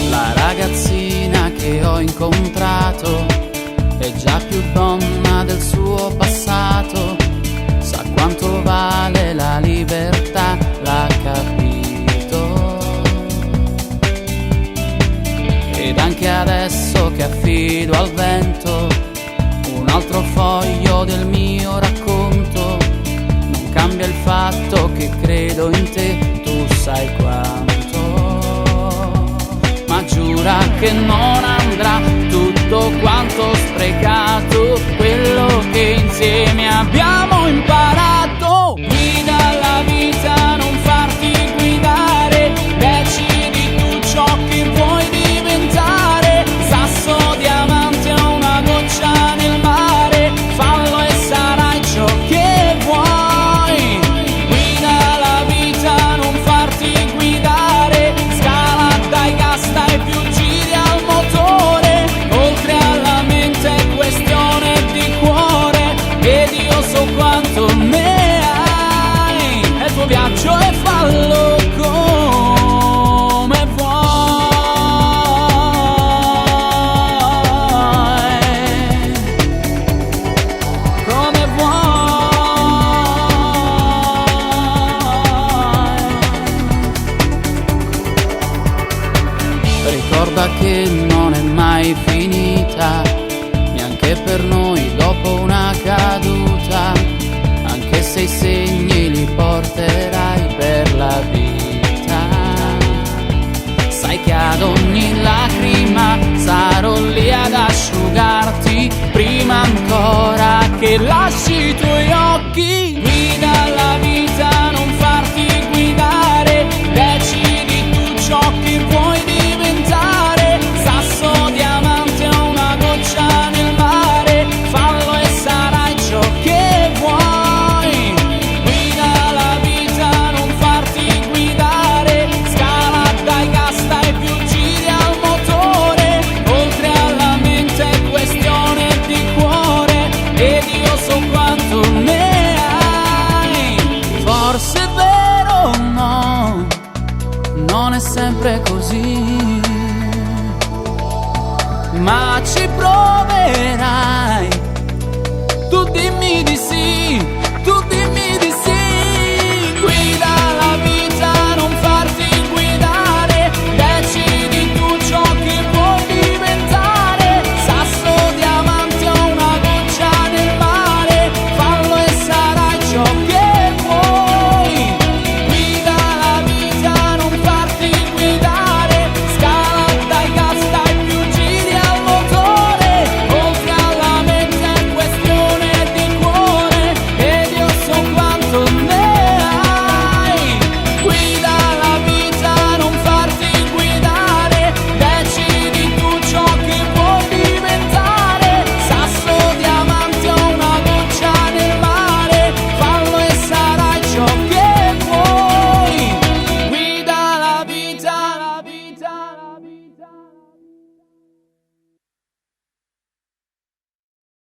La ragazzina che ho incontrato è già più donna del suo passato, sa quanto vale la libertà, l'ha capito. Ed anche adesso che affido al vento un altro foglio del mio racconto, non cambia il fatto che credo in te, tu sai quanto. Ma giura che non andrà tutto quanto sprecato, quello che insieme abbiamo imparato. Guida la vita, non farti guidare, decidi tu ciò che vuoi diventare. Sasso, diamante o una goccia nel mare, fallo e sarai ciò che vuoi. Guida la vita, non farti guidare, scala dai gas, dai più giri al motore, oltre alla mente è questione di cuore, ed io so quanto ne hai. È il tuo viaggio e fallo come vuoi, come vuoi. Ricorda che non è mai finita, neanche per noi dopo una caduta, anche se i segni li porterai per la vita. Sai che ad ogni lacrima sarò lì ad asciugarti, prima ancora che lasci i tuoi occhi. Guida la vita, non farti guidare, decidi tu ciò che vuoi diventare. Sasso, diamante o una goccia nel mare, fallo e sarai ciò che vuoi. Guida la vita, non farti guidare, scala dai gas, dai più giri al motore, oltre alla mente è questione di cuore, ed io so quanto ne hai. Forse è vero, no, non è sempre così, ma ci proverai, tu dimmi di sì.